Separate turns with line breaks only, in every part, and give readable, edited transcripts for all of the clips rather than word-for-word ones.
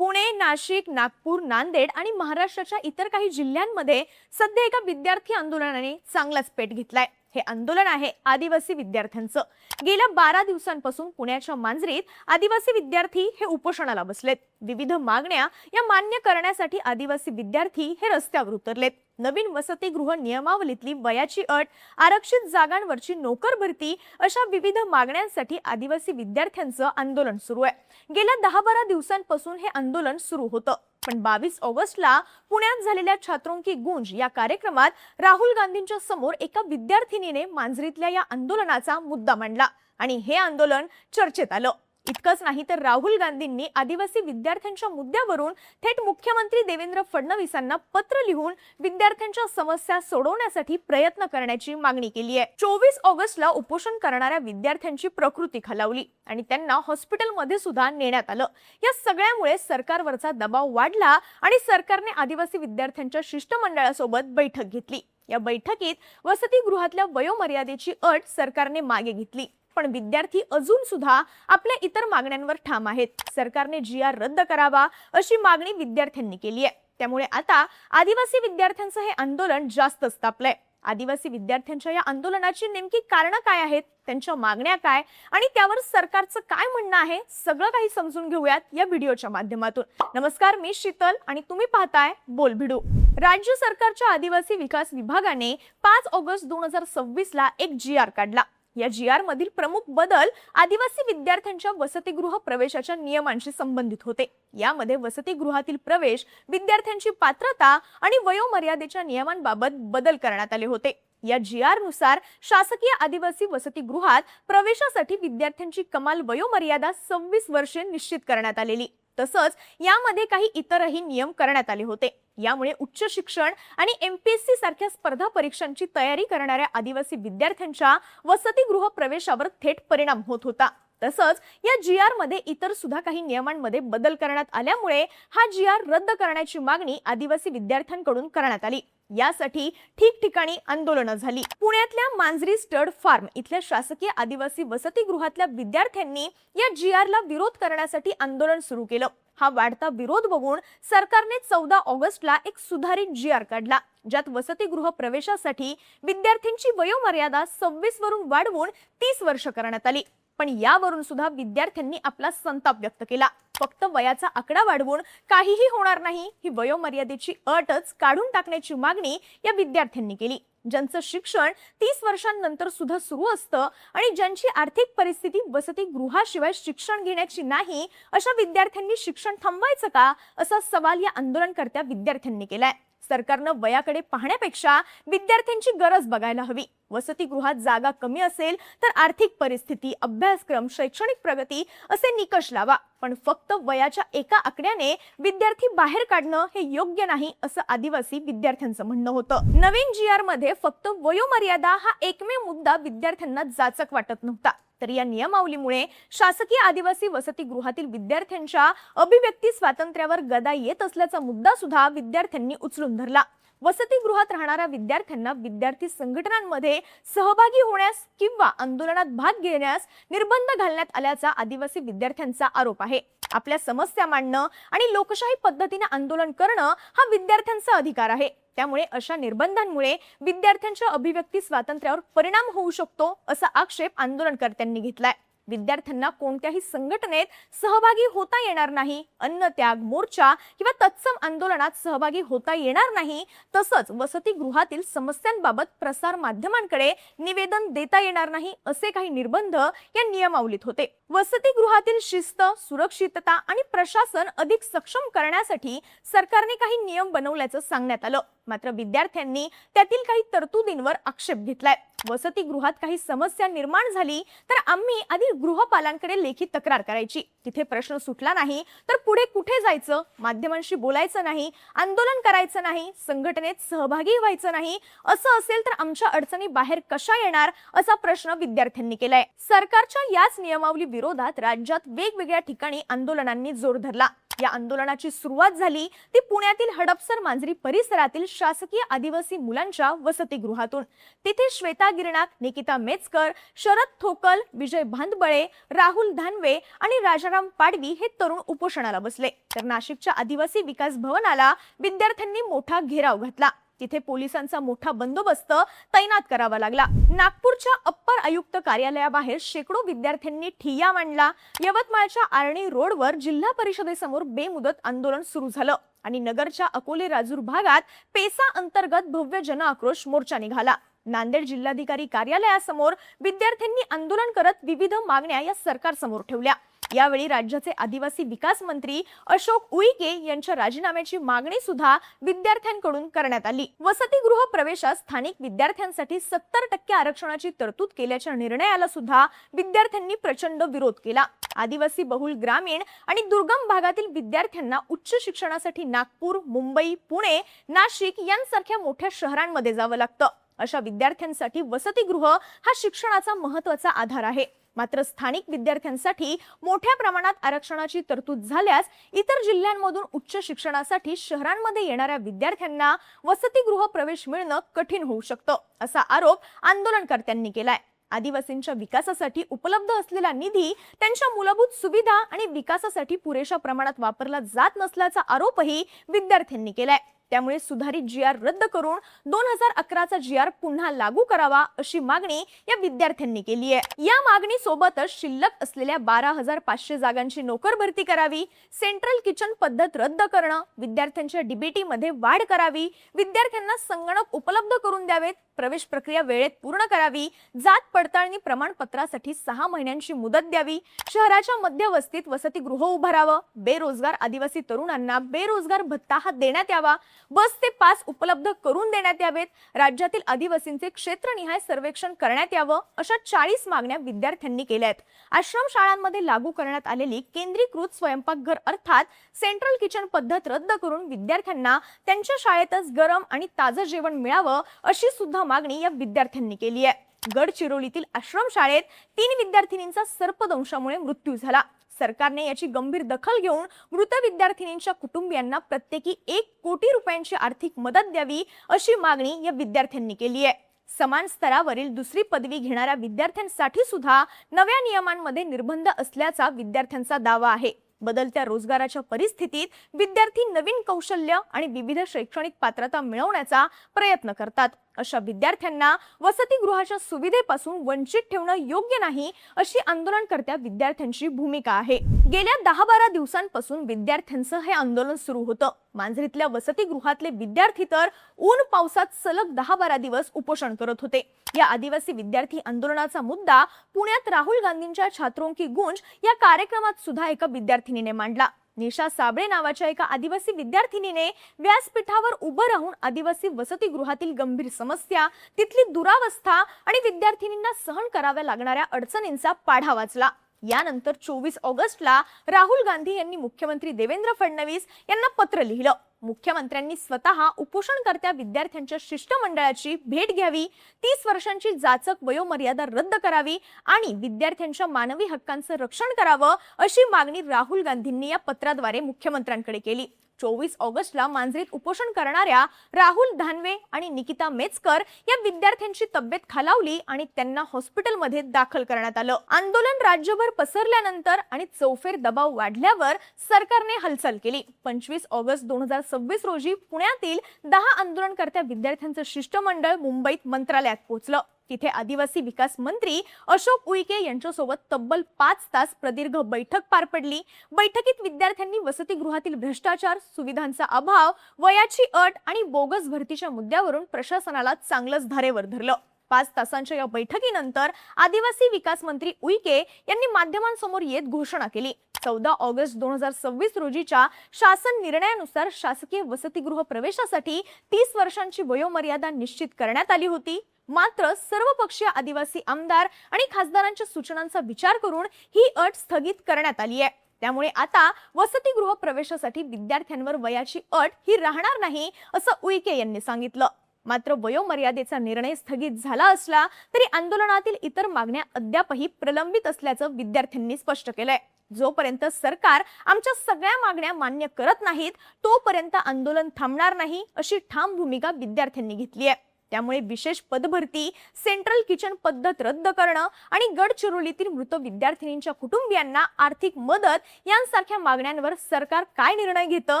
पुणे, नाशिक, नागपूर, नांदेड आणि महाराष्ट्राच्या इतर काही जिल्ह्यांमध्ये सध्या एका विद्यार्थी आंदोलनाने चांगलाच पेट घेतलाय। हे आंदोलन आहे आदिवासी विद्यार्थ्यांचं। गेल्या 12 दिवसांपासून पुण्याच्या मांजरीत आदिवासी विद्यार्थी हे उपोषणाला बसलेत। विविध मागण्या या मान्य करण्यासाठी आदिवासी विद्यार्थी हे रस्त्यावर उतरलेत। नवीन वसतिगृह नियमावलीतली वयाची अट, आरक्षित जागांवरची नोकर भरती अशा विविध मागण्यांसाठी आदिवासी विद्यार्थ्यांचं आंदोलन सुरू आहे। गेल्या 10-12 दिवसांपासून हे आंदोलन सुरू होतं, पण 22 ऑगस्टला पुण्यात झालेल्या छात्रों की गूंज या कार्यक्रमात राहुल गांधींच्या समोर एका विद्यार्थिनीने मांजरीतल्या या आंदोलनाचा मुद्दा मांडला आणि हे आंदोलन चर्चेत आलं। इतकंच नाही तर राहुल गांधींनी आदिवासी विद्यार्थ्यांच्या मुद्द्यावरून थेट मुख्यमंत्री देवेंद्र फडणवीसांना पत्र लिहून विद्यार्थ्यांच्या समस्या सोडवण्यासाठी प्रयत्न करण्याची मागणी केली आहे। 24 ऑगस्टला उपोषण करणाऱ्या विद्यार्थ्यांची प्रकृती खालावली आणि त्यांना हॉस्पिटलमध्ये सुद्धा नेण्यात आलं। या सगळ्यामुळे सरकारवरचा दबाव वाढला आणि सरकारने आदिवासी विद्यार्थ्यांच्या शिष्टमंडळासोबत बैठक घेतली। या बैठकीत वसतिगृहातल्या वयोमर्यादेची अट सरकारने मागे घेतली, पण विद्यार्थी अजून सुद्धा आपल्या इतर मागण्यांवर ठाम आहेत। सरकारने GR रद्द करावा अशी मागणी विद्यार्थ्यांनी केली आहे। त्यामुळे आता आदिवासी विद्यार्थ्यांचं हे आंदोलन जास्तच तापलंय। आदिवासी विद्यार्थ्यांच्या या आंदोलनाची नेमकी कारणं काय आहेत, त्यांच्या मागण्या काय आणि त्यावर सरकारचं काय म्हणणं आहे, सगळं काही समजून घेऊयात या व्हिडिओच्या माध्यमातून। नमस्कार, मी शीतल आणि तुम्ही पाहताय बोलभिडू। राज्य सरकारच्या आदिवासी विकास विभागाने 5 ऑगस्ट 2026 ला एक GR काढला। या GR मधील प्रमुख बदल आदिवासी विद्यार्थ्यांच्या वसतिगृह प्रवेशाच्या नियमांशी संबंधित होते। यामध्ये वसतिगृहातील प्रवेश, विद्यार्थ्यांची पात्रता आणि वयोमर्यादेच्या नियमांबाबत बदल करण्यात आले होते। या GR नुसार शासकीय आदिवासी वसतिगृहात प्रवेशासाठी विद्यार्थ्यांची कमाल वयोमर्यादा 26 वर्षे निश्चित करण्यात आलेली। तसंच यामध्ये काही इतरही नियम करण्यात आले होते। यामुळे उच्च शिक्षण आणि MPSC सारख्या स्पर्धा परीक्षांची तयारी करणाऱ्या आदिवासी विद्यार्थ्यांच्या वसतिगृह प्रवेशावर थेट परिणाम होत होता। तसंच या GR मध्ये इतर सुद्धा काही नियमांमध्ये बदल करण्यात आल्यामुळे हा GR रद्द करण्याची मागणी आदिवासी विद्यार्थ्यांकडून करण्यात आली। यासाठी ठिकठिकाणी आंदोलनं झाली। पुण्यातल्या मांजरी स्टड फार्म इथल्या शासकीय आदिवासी वसतिगृहातल्या विद्यार्थ्यांनी या GR ला विरोध करण्यासाठी आंदोलन सुरू केलं। हा वाढता विरोध बघून सरकारने 14 ऑगस्टला एक सुधारित GR काढला, ज्यात वसतिगृह प्रवेशासाठी विद्यार्थ्यांची वयोमर्यादा 26 वरून वाढवून 30 वर्ष करण्यात आली। पण यावरून सुद्धा विद्यार्थ्यांनी आपला संताप व्यक्त केला। फक्त वयाचा आकडा वाढवून काहीही होणार नाही, ही वयोमर्यादेची अटच काढून टाकण्याची मागणी या विद्यार्थ्यांनी केली। ज्यांचं शिक्षण 30 वर्षांनंतर सुद्धा सुरू असतं आणि ज्यांची आर्थिक परिस्थिती वसतिगृहाशिवाय शिक्षण घेण्याची नाही, अशा विद्यार्थ्यांनी शिक्षण थांबवायचं का, असा सवाल या आंदोलनकर्त्या विद्यार्थ्यांनी केलाय। सरकारनं वयाकडे पाहण्यापेक्षा विद्यार्थ्यांची गरज बघायला हवी। वसतिगृहात जागा कमी असेल तर आर्थिक परिस्थिती, अभ्यासक्रम, शैक्षणिक प्रगती असे निकष लावा, पण फक्त वयाच्या एका आकड्याने विद्यार्थी बाहेर काढणं हे योग्य नाही, असं आदिवासी विद्यार्थ्यांचं म्हणणं होतं। नवीन GR मध्ये फक्त वयोमर्यादा हा एकमेव मुद्दा विद्यार्थ्यांना जाचक वाटत नव्हता, तर या नियमावलीमुळे शासकीय आदिवासी वसतिगृहातील विद्यार्थ्यांच्या अभिव्यक्ती स्वातंत्र्यावर गदा येत असल्याचा मुद्दा सुद्धा विद्यार्थ्यांनी उचलून धरला। वसतिगृहात राहणाऱ्या विद्यार्थ्यांना विद्यार्थी संघटनांमध्ये सहभागी होण्यास किंवा आंदोलनात भाग घेण्यास निर्बंध घालण्यात आल्याचा आदिवासी विद्यार्थ्यांचा आरोप आहे। आपल्या समस्या मांडणं आणि लोकशाही पद्धतीने आंदोलन करणं हा विद्यार्थ्यांचा अधिकार आहे। त्यामुळे अशा निर्बंधांमुळे विद्यार्थ्यांच्या अभिव्यक्ती स्वातंत्र्यावर परिणाम होऊ शकतो, असा आक्षेप आंदोलनकर्त्यांनी घेतलाय। विद्यार्थ्यांना कोणत्याही संघटनेत सहभागी होता येणार नाही, अन्नत्याग, मोर्चा किंवा तत्सम आंदोलनात सहभागी होता येणार नाही, तसंच वसतिगृहातील समस्यांबाबत प्रसार माध्यमांकडे निवेदन देता येणार नाही, असे काही निर्बंध या नियमावलीत होते। वसतिगृहातील शिस्त, सुरक्षितता आणि प्रशासन अधिक सक्षम करण्यासाठी सरकारने काही नियम बनवल्याचं सांगण्यात आलं। मात्र विद्यार्थ्यांनी त्यातील काही तरतुदींवर आक्षेप घेतलाय। वसतिगृहात काही समस्या निर्माण झाली तर आम्ही आधी गृहपालांकडे लेखी तक्रार करायची, तिथे प्रश्न सुटला नाही तर पुढे कुठे जायचं, माध्यमांशी बोलायचं नाही, आंदोलन करायचं नाही, संघटनेत सहभागी व्हायचं नाही, असं असेल तर आमच्या अडचणी बाहेर कशा येणार, असा प्रश्न विद्यार्थ्यांनी केलाय। सरकारच्या याच नियमावली विरोधात राज्यात वेगवेगळ्या ठिकाणी आंदोलनांनी जोर धरला। या आंदोलनाची सुरुवात झाली ती पुण्यातील हडपसर मांजरी परिसरातील शासकीय आदिवासी मुलांच्या वसतिगृहातून। तिथे श्वेता गिरणाक, निकिता मेचकर, शरद थोकल, विजय भांदबळे, राहुल धानवे आणि राजाराम पाडवी हे तरुण उपोषणाला बसले। तर नाशिकच्या आदिवासी विकास भवनाला विद्यार्थ्यांनी मोठा घेराव घातला। तिथे पोलिसांचा मोठा बंदोबस्त तैनात करावा लागला। नागपूरच्या अप्पर आयुक्त कार्यालयाबाहेर शेकडो विद्यार्थ्यांनी ठिय्या मांडला। यवतमाळच्या आर्णी रोडवर जिल्हा परिषदेसमोर बेमुदत आंदोलन सुरू झालं आणि नगरच्या अकोले राजूर भागात पेसा अंतर्गत भव्य जनआक्रोश मोर्चा निघाला। नांदेड जिल्हाधिकारी कार्यालयासमोर विद्यार्थ्यांनी आंदोलन करत विविध मागण्या या सरकारसमोर ठेवल्या। यावेळी राज्याचे आदिवासी विकास मंत्री अशोक उईके यांच्या राजीनाम्याची मागणी सुद्धा विद्यार्थ्यांकडून करण्यात आली। वसतिगृह प्रवेशात स्थानिक विद्यार्थ्यांसाठी 70% आरक्षणाची तरतूद केल्याच्या निर्णयाला सुद्धा विद्यार्थ्यांनी प्रचंड विरोध केला। आदिवासी बहुल ग्रामीण आणि दुर्गम भागातील विद्यार्थ्यांना उच्च शिक्षणासाठी नागपूर, मुंबई, पुणे, नाशिक यांसारख्या मोठ्या शहरांमध्ये जावं लागतं। अशा विद्यार्थ्यांसाठी वसतिगृह हा शिक्षणाचा महत्त्वाचा आधार आहे। मात्र स्थानिक विद्यार्थ्यांसाठी मोठ्या प्रमाणात आरक्षणाची तरतूद झाल्यास इतर जिल्ह्यांमधून उच्च शिक्षणासाठी शहरांमध्ये येणाऱ्या विद्यार्थ्यांना वसतिगृह प्रवेश मिळणं कठीण होऊ शकतं, असा आरोप आंदोलनकर्त्यांनी केलाय। आदिवासींच्या विकासासाठी उपलब्ध असलेला निधी त्यांच्या मूलभूत सुविधा आणि विकासासाठी पुरेशा प्रमाणात वापरला जात नसल्याचा आरोपही विद्यार्थ्यांनी केलाय। त्यामुळे सुधारित GR रद्द करून 2011चा GR पुन्हा लागू करावा अशी मागणी या विद्यार्थ्यांनी केली आहे। या मागणी सोबतच शिल्लक असलेल्या 12,500 जागांची नोकर भरती करावी, सेंट्रल किचन पद्धत रद्द करणं, विद्यार्थ्यांच्या DBT मध्ये वाढ करावी, विद्यार्थ्यांना संगणक उपलब्ध करून द्यावेत, प्रवेश प्रक्रिया वेळेत पूर्ण करावी, जात पडताळणी प्रमाणपत्रासाठी 6 महिन्यांची मुदत द्यावी, शहराच्या मध्यवस्तीत वसतिगृह उभारावं, बेरोजगार आदिवासी तरुणांना बेरोजगार भत्ता हा देण्यात यावा, बस ते पास उपलब्ध करून देण्यात यावेत, राज्यातील आदिवासींचे क्षेत्रनिहाय सर्वेक्षण करण्यात यावं, अशा 40 मागण्या विद्यार्थ्यांनी केल्या आहेत। आश्रम शाळांमध्ये लागू करण्यात आलेली केंद्रीकृत स्वयंपाकघर अर्थात सेंट्रल किचन पद्धत रद्द करून विद्यार्थ्यांना त्यांच्या शाळेतच गरम आणि ताजं जेवण मिळावं अशी सुद्धा मागणी या विद्यार्थ्यांनी केली आहे। गडचिरोलीतील आश्रम शाळेत 3 विद्यार्थिनींचा सर्पदंशामुळे मृत्यू झाला। सरकारने याची गंभीर दखल घेऊन मृत विद्यार्थिनींच्या कुटुंबियांना प्रत्येकी 1 कोटी रुपयांची आर्थिक मदत द्यावी अशी मागणी या विद्यार्थ्यांनी केली आहे। समान स्तरावरील दुसरी पदवी घेणाऱ्या विद्यार्थ्यांसाठी सुद्धा नव्या नियमांमध्ये निर्बंध असल्याचा विद्यार्थ्यांचा दावा आहे। बदलत्या रोजगाराच्या परिस्थितीत विद्यार्थी नवीन कौशल्य आणि विविध शैक्षणिक पात्रता मिळवण्याचा प्रयत्न करतात। अशा विद्यार्थ्यांना वसतिगृहाच्या सुविधेपासून वंचित ठेवणं योग्य नाही अशी आंदोलनकर्त्या विद्यार्थ्यांची भूमिका आहे। गेल्या 10-12 दिवसांपासून विद्यार्थ्यांचं हे आंदोलन सुरू होतं। मांजरीतल्या वसतिगृहातले विद्यार्थी तर ऊन पावसात सलग 10-12 दिवस उपोषण करत होते। या आदिवासी विद्यार्थी आंदोलनाचा मुद्दा पुण्यात राहुल गांधींच्या छात्रों की गूंज या कार्यक्रमात सुद्धा एका विद्यार्थिनीने मांडला। निशा साबळे नावाच्या एका आदिवासी विद्यार्थिनीने व्यासपीठावर उभं राहून आदिवासी वसतिगृहातील गंभीर समस्या, तिथली दुरावस्था आणि विद्यार्थिनींना सहन कराव्या लागणाऱ्या अडचणींचा पाढा वाचला। यानंतर 24 ऑगस्टला राहुल गांधी यांनी मुख्यमंत्री देवेंद्र फडणवीस यांना पत्र लिहिलं। मुख्यमंत्र्यांनी स्वतः उपोषणकर्त्या विद्यार्थ्यांच्या शिष्टमंडळाची भेट घ्यावी, 30 वर्षांची जाचक वयोमर्यादा रद्द करावी आणि विद्यार्थ्यांच्या मानवी हक्कांचं रक्षण करावं अशी मागणी राहुल गांधींनी या पत्राद्वारे मुख्यमंत्र्यांकडे केली। 24 ऑगस्टला मांजरीत उपोषण करणाऱ्या राहुल धानवे आणि निकिता मेचकर या विद्यार्थ्यांची तब्येत खालावली आणि त्यांना हॉस्पिटलमध्ये दाखल करण्यात आलं। आंदोलन राज्यभर पसरल्यानंतर आणि चौफेर दबाव वाढल्यावर सरकारने हालचाल केली। 25 ऑगस्ट 2026 रोजी पुण्यातील 10 आंदोलनकर्त्या विद्यार्थ्यांचं शिष्टमंडळ मुंबईत मंत्रालयात पोहोचलं। तिथे आदिवासी विकास मंत्री अशोक उईके यांच्यासोबत तब्बल 5 तास प्रदीर्घ बैठक पार पडली। बैठकीत विद्यार्थ्यांनी वसतिगृहातील भ्रष्टाचार, सुविधांचा अभाव, वयाची अट आणि बोगस भरतीच्या मुद्द्यावरून प्रशासनाला चांगलंच धारेवर धरलं। 5 तासांच्या या बैठकीनंतर आदिवासी विकास मंत्री उईके यांनी माध्यमांसमोर येत घोषणा केली। 14 ऑगस्ट 2026 रोजीच्या शासन निर्णयानुसार शासकीय वसतिगृह प्रवेशासाठी 30 वर्षांची वयोमर्यादा निश्चित करण्यात आली होती। मात्र सर्वपक्षीय आदिवासी आमदार आणि खासदारांच्या सूचनांचा विचार करून ही अट स्थगित करण्यात आली आहे। त्यामुळे आता वसतिगृह प्रवेशासाठी विद्यार्थ्यांवर वयाची अट ही राहणार नाही असं उईके यांनी सांगितलं। मात्र वयोमर्यादेचा निर्णय स्थगित झाला असला तरी आंदोलनातील इतर मागण्या अद्यापही प्रलंबित असल्याचं विद्यार्थ्यांनी स्पष्ट केलंय। जोपर्यंत सरकार आमच्या सगळ्या मागण्या मान्य करत नाहीत तोपर्यंत आंदोलन थांबणार नाही अशी ठाम भूमिका विद्यार्थ्यांनी घेतली आहे। त्यामुळे विशेष पदभरती, सेंट्रल किचन पद्धत रद्द करणं आणि गडचिरोलीतील मृत विद्यार्थिनींच्या कुटुंबियांना आर्थिक मदत यांसारख्या मागण्यांवर सरकार काय निर्णय घेतं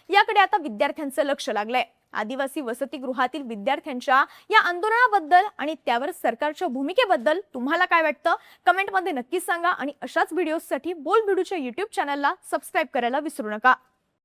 याकडे आता विद्यार्थ्यांचं लक्ष लागलंय। आदिवासी वसतिगृहातील विद्यार्थ्यांच्या या आंदोलनाबद्दल आणि त्यावर सरकारच्या भूमिकेबद्दल तुम्हाला काय वाटतं कमेंटमध्ये नक्की सांगा आणि अशाच व्हिडिओसाठी बोल बिडूच्या YouTube चॅनलला सबस्क्राइब करायला विसरू नका।